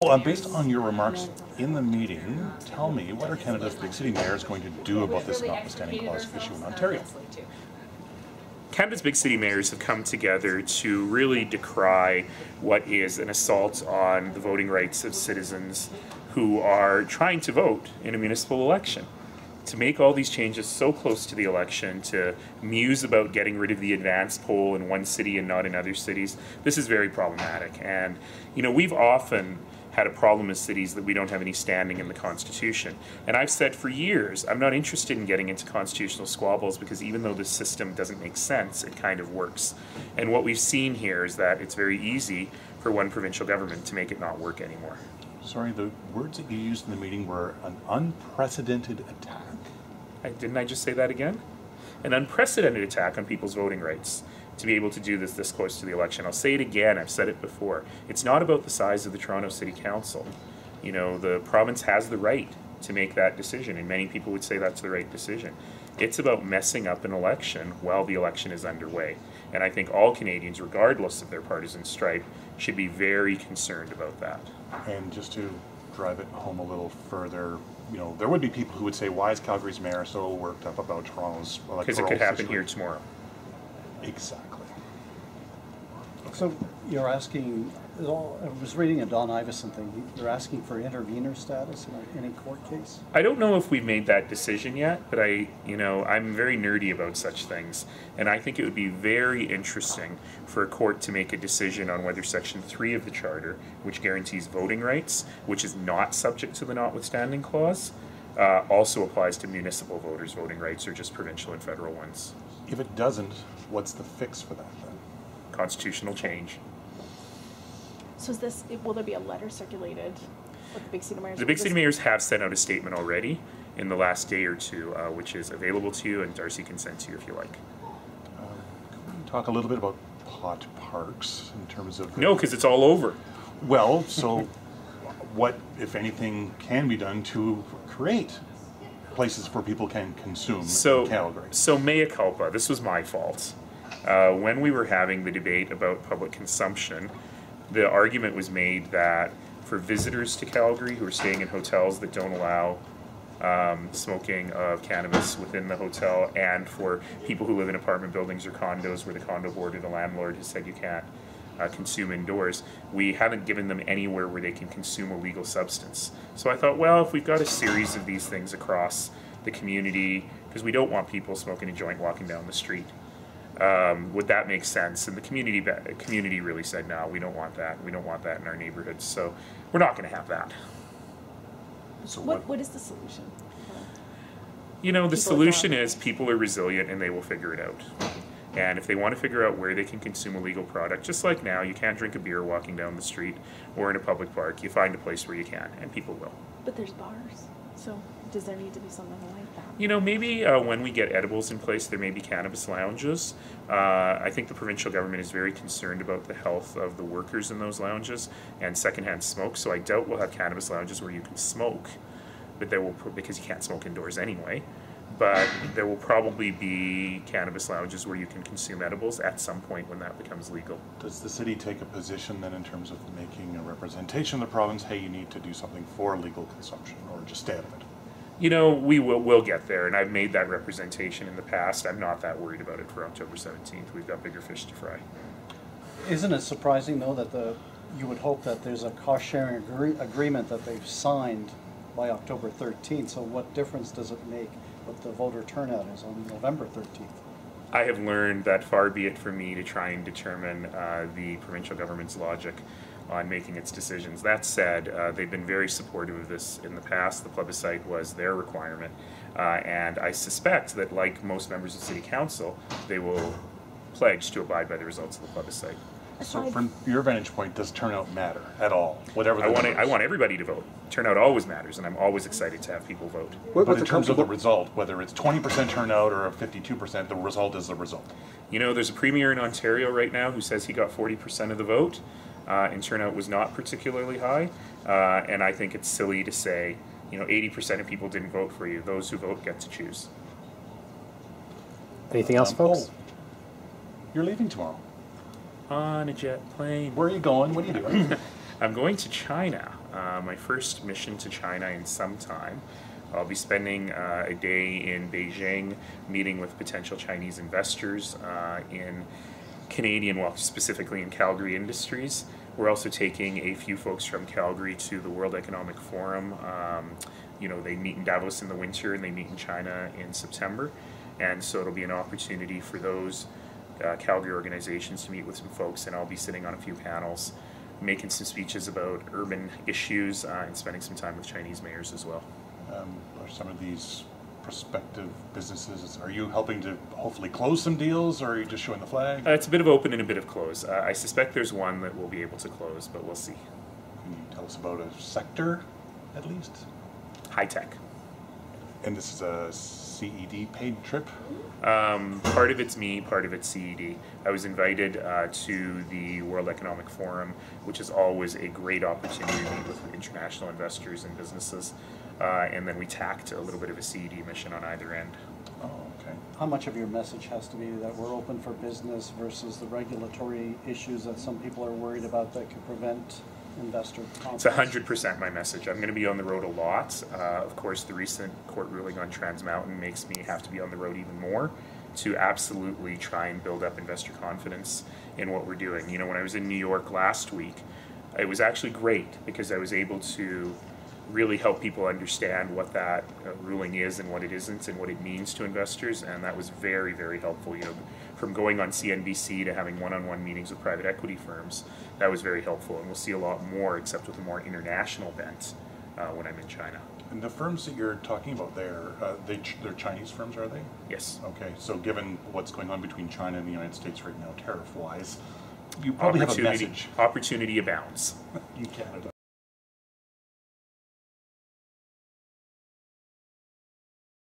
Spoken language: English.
Well, based on your remarks in the meeting, tell me, what are Canada's big city mayors going to do about this notwithstanding clause issue in Ontario? Canada's big city mayors have come together to really decry what is an assault on the voting rights of citizens who are trying to vote in a municipal election. To make all these changes so close to the election, to muse about getting rid of the advance poll in one city and not in other cities, this is very problematic. And, we've often had a problem as cities that we don't have any standing in the Constitution. And I've said for years, I'm not interested in getting into constitutional squabbles because even though this system doesn't make sense, it kind of works. And what we've seen here is that it's very easy for one provincial government to make it not work anymore. Sorry, the words that you used in the meeting were an unprecedented attack. Didn't I just say that again? An unprecedented attack on people's voting rights to be able to do this close to the election. I'll say it again, I've said it before. It's not about the size of the Toronto City Council. The province has the right to make that decision, and many people would say that's the right decision. It's about messing up an election while the election is underway. And I think all Canadians, regardless of their partisan stripe, should be very concerned about that. And just to drive it home a little further, there would be people who would say, why is Calgary's mayor so worked up about Toronto's electoral because it could happen system? Here tomorrow. Exactly. So you're asking, I was reading a Don Iveson thing, you're asking for intervener status in any court case? I don't know if we've made that decision yet, but I'm very nerdy about such things. And I think it would be very interesting for a court to make a decision on whether Section 3 of the Charter, which guarantees voting rights, which is not subject to the notwithstanding clause, also applies to municipal voters' voting rights or just provincial and federal ones. If it doesn't, what's the fix for that then? Constitutional change. So will there be a letter circulated with the big city mayors? The big city mayors have sent out a statement already in the last day or two, which is available to you, and Darcy can send to you if you like. Can we talk a little bit about pot parks in terms of... No, because it's all over. Well, so what, if anything, can be done to create places where people can consume in Calgary? So mea culpa, this was my fault. When we were having the debate about public consumption, the argument was made that for visitors to Calgary who are staying in hotels that don't allow smoking of cannabis within the hotel, and for people who live in apartment buildings or condos where the condo board or the landlord has said you can't consume indoors, we haven't given them anywhere where they can consume a legal substance. So I thought, well, if we've got a series of these things across the community, because we don't want people smoking a joint walking down the street, would that make sense? And the community really said, no, we don't want that. We don't want that in our neighborhoods. So we're not going to have that. So what is the solution? The solution is people are resilient and they will figure it out. And if they want to figure out where they can consume a legal product, just like now, you can't drink a beer walking down the street or in a public park. You find a place where you can, and people will. But there's bars. So does there need to be something like that? Maybe when we get edibles in place, there may be cannabis lounges. I think the provincial government is very concerned about the health of the workers in those lounges and secondhand smoke. So I doubt we'll have cannabis lounges where you can smoke, but there will, because you can't smoke indoors anyway. But there will probably be cannabis lounges where you can consume edibles at some point when that becomes legal. Does the city take a position then in terms of making a representation of the province, hey, you need to do something for legal consumption, or just stay out of it? We'll get there, and I've made that representation in the past. I'm not that worried about it for October 17th. We've got bigger fish to fry. Isn't it surprising, though, that you would hope that there's a cost-sharing agreement that they've signed by October 13th, so what difference does it make what the voter turnout is on November 13th? I have learned that far be it for me to try and determine the provincial government's logic on making its decisions. That said, they've been very supportive of this in the past. The plebiscite was their requirement, and I suspect that, like most members of City Council, they will pledge to abide by the results of the plebiscite. So from your vantage point, does turnout matter at all? Whatever I want everybody to vote. Turnout always matters, and I'm always excited to have people vote. But in terms of the result, whether it's 20% turnout or 52%, the result is the result. There's a premier in Ontario right now who says he got 40% of the vote, and turnout was not particularly high. And I think it's silly to say, 80% of people didn't vote for you. Those who vote get to choose. Anything else, folks? You're leaving tomorrow. On a jet plane. Where are you going? What are you doing? I'm going to China. my first mission to China in some time. I'll be spending a day in Beijing meeting with potential Chinese investors in Canadian, well, specifically in Calgary industries. We're also taking a few folks from Calgary to the World Economic Forum. You know, they meet in Davos in the winter and they meet in China in September. And so it'll be an opportunity for those Calgary organizations to meet with some folks, and I'll be sitting on a few panels, making some speeches about urban issues and spending some time with Chinese mayors as well. Are some of these prospective businesses, are you helping to hopefully close some deals, or are you just showing the flag? It's a bit of open and a bit of close. I suspect there's one that we'll be able to close, but we'll see. Can you tell us about a sector, at least? High tech. And this is a CED paid trip? Part of it's me, part of it's CED. I was invited to the World Economic Forum, which is always a great opportunity to meet with international investors and businesses. And then we tacked a little bit of a CED mission on either end. Oh, okay. How much of your message has to be that we're open for business versus the regulatory issues that some people are worried about that could prevent investor confidence? It's 100% my message. I'm going to be on the road a lot. Of course, the recent court ruling on Trans Mountain makes me have to be on the road even more to absolutely try and build up investor confidence in what we're doing. You know, when I was in New York last week, it was actually great because I was able to really help people understand what that ruling is and what it isn't and what it means to investors, and that was very, very helpful. You know, from going on CNBC to having one-on-one meetings with private equity firms, that was very helpful, and we'll see a lot more, except with a more international bent when I'm in China. And the firms that you're talking about there, they're Chinese firms, are they? Yes. Okay, so given what's going on between China and the United States right now, tariff-wise, you probably have a message. Opportunity abounds. In Canada.